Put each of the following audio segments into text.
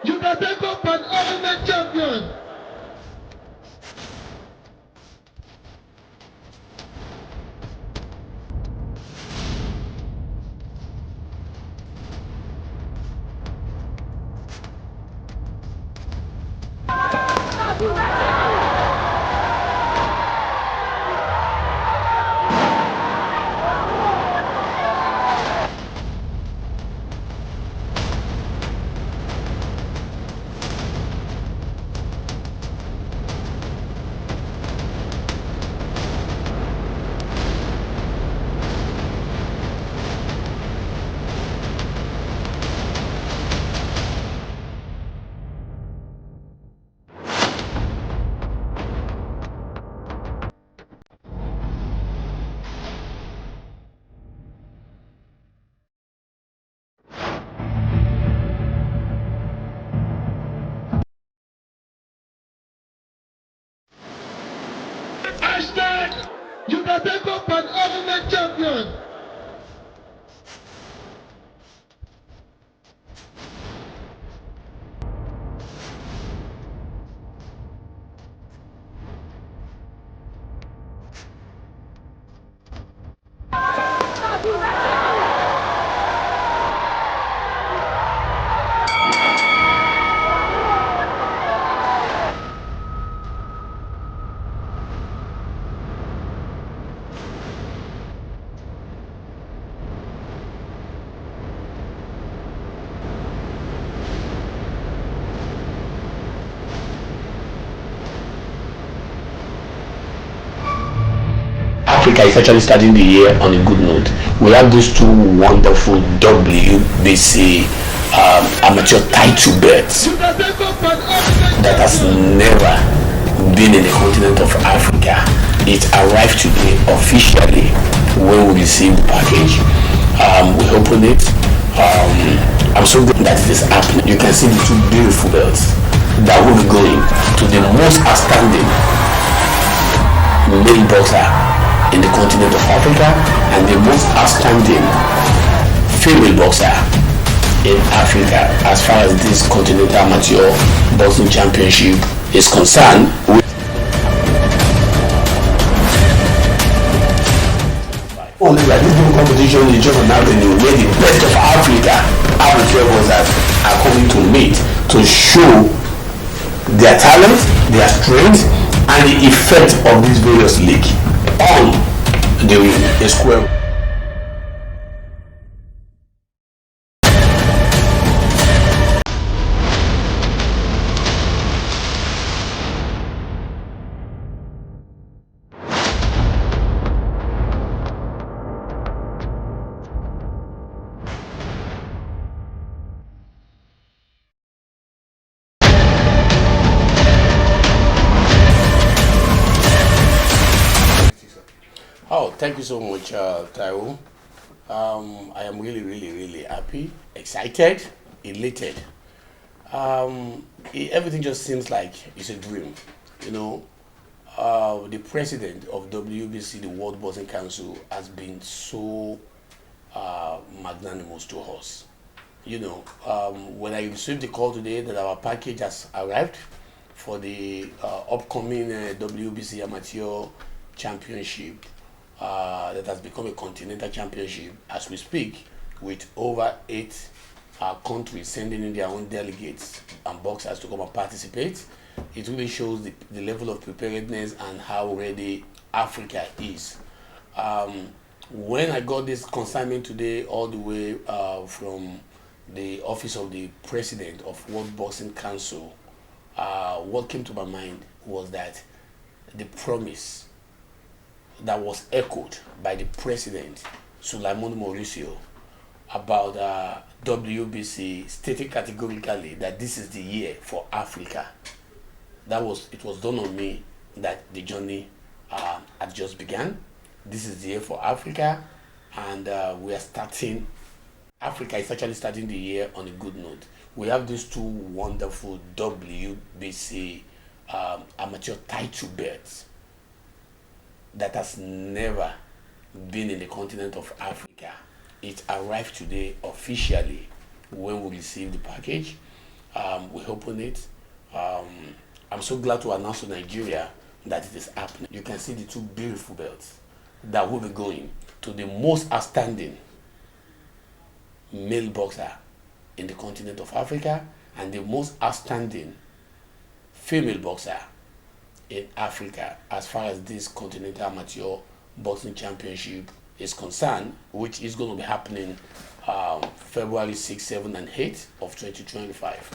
You can take up an ultimate champion. Hashtag, you can take up an ultimate champion. Africa is actually starting the year on a good note. We have these two wonderful WBC amateur title belts that has never been in the continent of Africa. It arrived today officially when we received the package. We opened it. I'm so glad that it is happening. You can see the two beautiful belts that will be going to the most outstanding male boxer in the continent of Africa and the most outstanding female boxer in Africa as far as this Continental Amateur Boxing Championship is concerned. Only that this new competition is just an avenue where the best of Africa amateur boxers are coming to meet to show their talent, their strength, and the effect of these various leagues on the square. Oh, thank you so much, Taiwo. I am really happy, excited, elated. Everything just seems like it's a dream. You know, the president of WBC, the World Boxing Council, has been so magnanimous to us. You know, when I received the call today that our package has arrived for the upcoming WBC Amateur Championship, that has become a continental championship as we speak, with over 8 countries sending in their own delegates and boxers to come and participate. It really shows the level of preparedness and how ready Africa is. When I got this consignment today all the way from the office of the president of World Boxing Council, what came to my mind was that the promise that was echoed by the president, Sulaiman Mauricio, about WBC, stating categorically that this is the year for Africa. It was done on me that the journey had just begun. This is the year for Africa, and we are starting. Africa is actually starting the year on a good note. We have these two wonderful WBC amateur title belts that has never been in the continent of Africa. It arrived today officially when we received the package. We open it. I'm so glad to announce to Nigeria that it is happening. You can see the two beautiful belts that will be going to the most outstanding male boxer in the continent of Africa and the most outstanding female boxer in Africa as far as this Continental Amateur Boxing Championship is concerned, which is going to be happening February 6, 7, and 8 of 2025.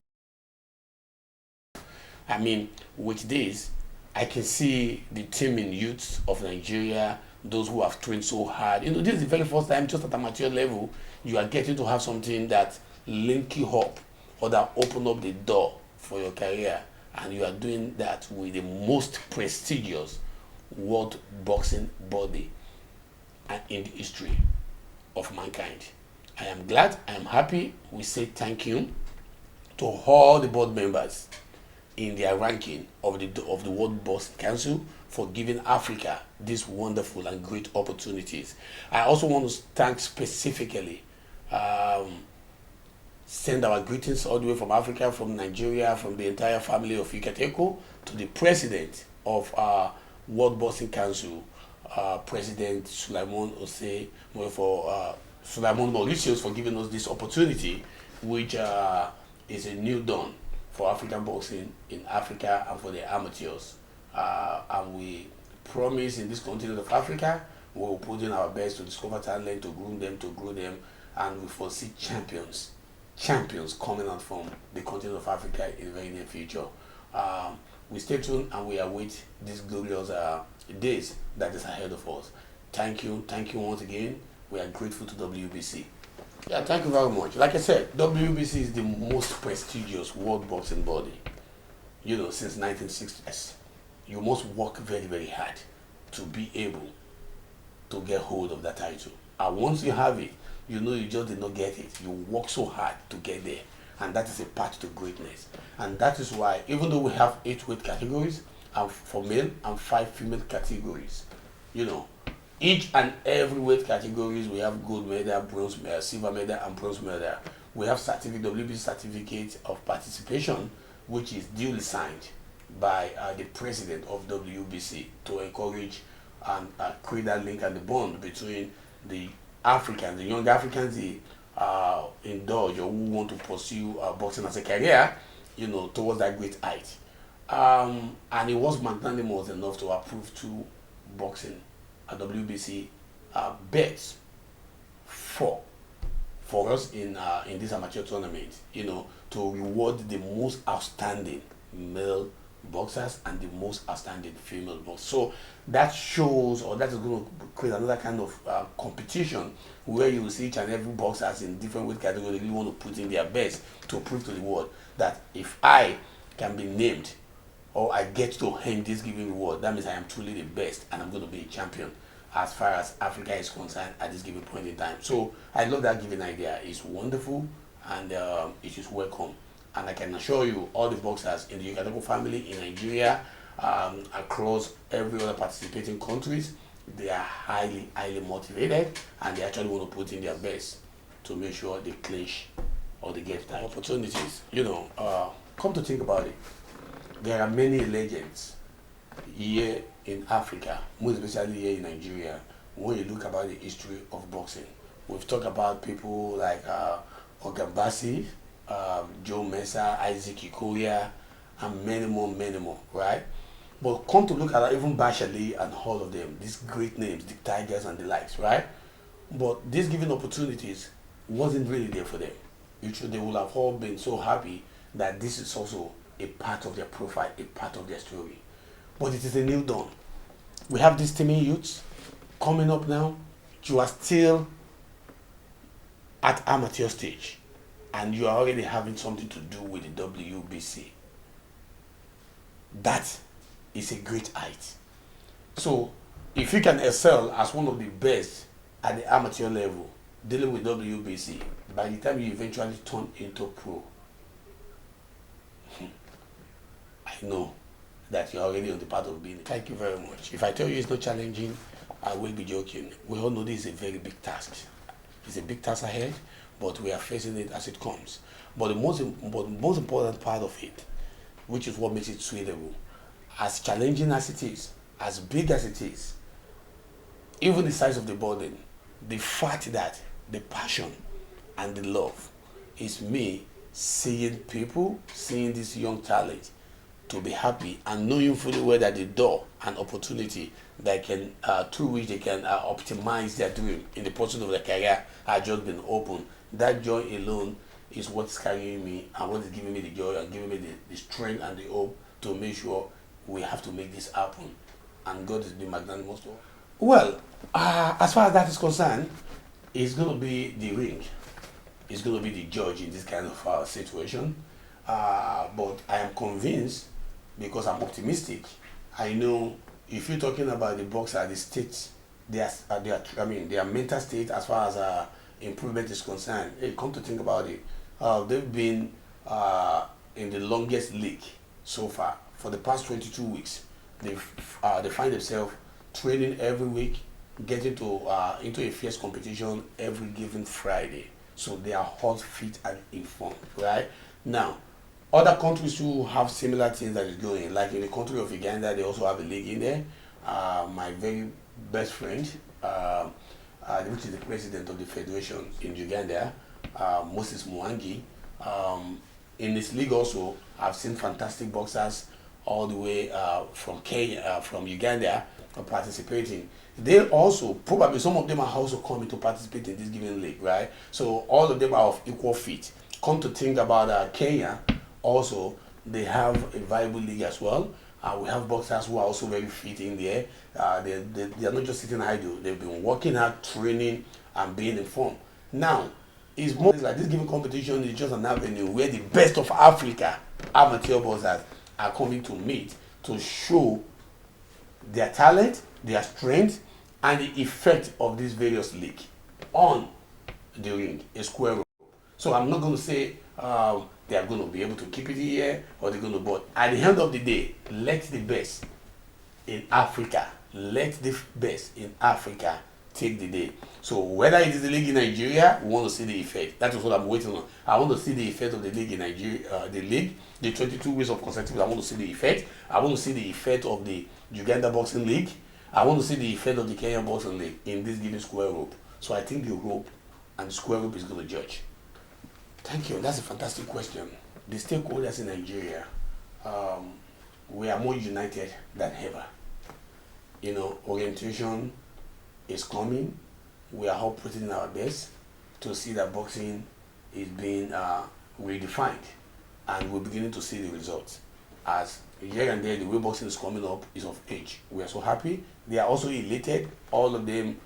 I mean, with this, I can see the teaming youths of Nigeria, those who have trained so hard. You know, this is the very first time, just at amateur level, you are getting to have something that link you up or that open up the door for your career. And you are doing that with the most prestigious world boxing body in the history of mankind. I am glad, I am happy. We say thank you to all the board members in their ranking of the World Boxing Council for giving Africa these wonderful and great opportunities. I also want to thank specifically, send our greetings all the way from Africa, from Nigeria, from the entire family of Ikateko to the president of our World Boxing Council, President Sulaiman Ose, for Sulaiman Mauritius, for giving us this opportunity, which is a new dawn for African boxing in Africa and for the amateurs. And we promise in this continent of Africa, we will put in our best to discover talent, to groom them, to grow them, and we foresee champions coming out from the continent of Africa in the very near future. We stay tuned and we await these glorious days that is ahead of us. Thank you once again. We are grateful to WBC. Yeah, thank you very much. Like I said, WBC is the most prestigious world boxing body, you know, since 1960s. You must work very, very hard to be able to get hold of that title. And once you have it, you know you just did not get it. You work so hard to get there. And that is a path to greatness. And that is why, even though we have 8 weight categories for male and 5 female categories, you know, each and every weight categories, we have gold medal, bronze medal, silver medal, and bronze medal. We have WBC certificate of participation, which is duly signed by the president of WBC to encourage and create that link and the bond between the Africans, the young Africans, the indulge or who want to pursue boxing as a career, you know, towards that great height. And it was magnanimous enough to approve 2 boxing WBC bets for us in this amateur tournament, you know, to reward the most outstanding male boxers and the most outstanding female boxers. So that shows, or that is going to create another kind of competition where you will see each and every boxers in different weight categories really want to put in their best to prove to the world that if I can be named or I get to earn this given reward, that means I am truly the best and I'm going to be a champion as far as Africa is concerned at this given point in time. So I love that given idea. It's wonderful and it is welcome. And I can assure you, all the boxers in the Ikateko family in Nigeria, across every other participating countries, they are highly motivated and they actually want to put in their best to make sure they clinch or they get time. Opportunities, you know, come to think about it, there are many legends here in Africa, most especially here in Nigeria, when you look about the history of boxing. We've talked about people like Ogambasi, Joe Mensah, Isaac Okoya, and many more, right? But come to look at even Bashali and all of them, these great names, the Tigers and the likes, right? But these given opportunities wasn't really there for them. They would have all been so happy that this is also a part of their profile, a part of their story. But it is a new dawn. We have these teaming youths coming up now. You are still at amateur stage and you are already having something to do with the WBC. That is a great height. So if you can excel as one of the best at the amateur level, dealing with WBC, by the time you eventually turn into pro, I know that you're already on the path of being. Thank you very much. If I tell you it's not challenging, I will be joking. We all know this is a very big task. It's a big task ahead, but we are facing it as it comes. But the most important part of it, which is what makes it suitable, as challenging as it is, as big as it is, even the size of the burden, the fact that the passion and the love is me seeing people, seeing this young talent to be happy and knowing fully well that the door and opportunity that can through which they can optimize their dream in the pursuit of their career has just been opened. That joy alone is what's carrying me and what is giving me the joy and giving me the strength and the hope to make sure we have to make this happen. And God has been magnanimous to us. Well, as far as that is concerned, it's going to be the ring. It's going to be the judge in this kind of situation. But I am convinced, because I'm optimistic. I know if you're talking about the boxer, the state, their mental state as far as improvement is concerned. Hey, come to think about it, they've been in the longest league so far for the past 22 weeks. They find themselves training every week, getting to into a fierce competition every given Friday. So they are hot, fit, and informed. Right now, other countries who have similar things that is going, like in the country of Uganda, they also have a league in there. My very best friend, which is the president of the federation in Uganda, Moses Mwangi, in this league also, I've seen fantastic boxers all the way from Kenya, from Uganda, participating. They also, probably some of them are also coming to participate in this given league, right? So all of them are of equal fit. Come to think about Kenya, also, they have a viable league as well. We have boxers who are also very fit in there. They are not just sitting idle. They've been working hard, training, and being informed. Now, it's more like this given competition is just an avenue where the best of Africa amateur boxers are coming to meet to show their talent, their strength, and the effect of this various league on the ring, a square rope. So I'm not going to say they are going to be able to keep it here or they're going to, but at the end of the day, let the best in Africa, take the day. So whether it is the league in Nigeria, we want to see the effect. That is what I'm waiting on. I want to see the effect of the league in Nigeria, the 22 weeks of consecutive. I want to see the effect. I want to see the effect of the Uganda Boxing League. I want to see the effect of the Kenyan Boxing League in this given square rope. So I think the rope and the square rope is going to judge. Thank you. That's a fantastic question. The stakeholders in Nigeria, we are more united than ever. You know, orientation is coming. We are all putting our best to see that boxing is being redefined, and we're beginning to see the results. As here and there, the way boxing is coming up is of age. We are so happy. They are also elated. All of them,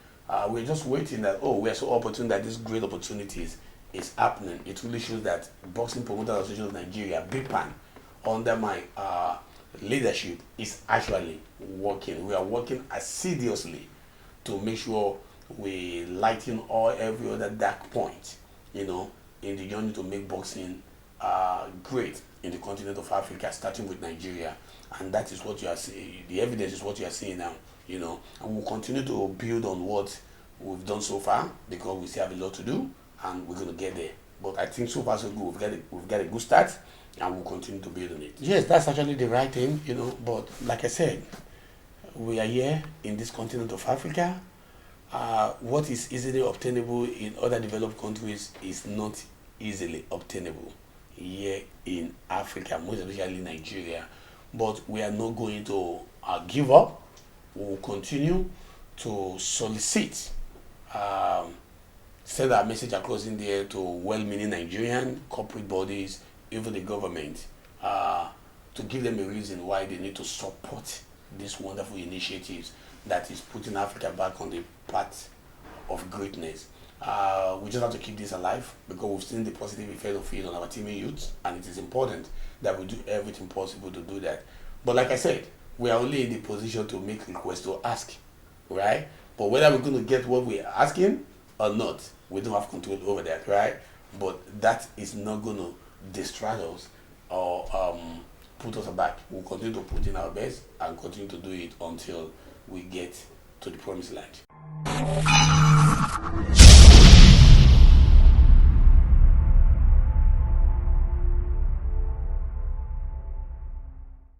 we're just waiting that, we are so opportune that these great opportunities is happening. It really shows that Boxing Promoter Association of Nigeria, BPAN, under my leadership, is actually working. We are working assiduously to make sure we lighten every other dark point, you know, in the journey to make boxing great in the continent of Africa, starting with Nigeria. And that is what you are seeing. The evidence is what you are seeing now, you know. And we'll continue to build on what we've done so far, because we still have a lot to do, and we're going to get there. But I think so far so good. We've got a good start, and we'll continue to build on it. Yes, that's actually the right thing, you know. But like I said, we are here in this continent of Africa. What is easily obtainable in other developed countries is not easily obtainable here in Africa, most especially Nigeria. But we are not going to give up. We will continue to solicit, send our message across in there to well-meaning Nigerian corporate bodies, even the government, to give them a reason why they need to support these wonderful initiatives that is putting Africa back on the path of greatness. We just have to keep this alive, because we've seen the positive effect of it on our teaming youths, and it is important that we do everything possible to do that. But like I said, we are only in the position to make requests, to ask, right? But whether we're going to get what we're asking or not, we don't have control over that, right? But that is not going to distract us or put us back. We'll continue to put in our best and continue to do it until we get to the promised land.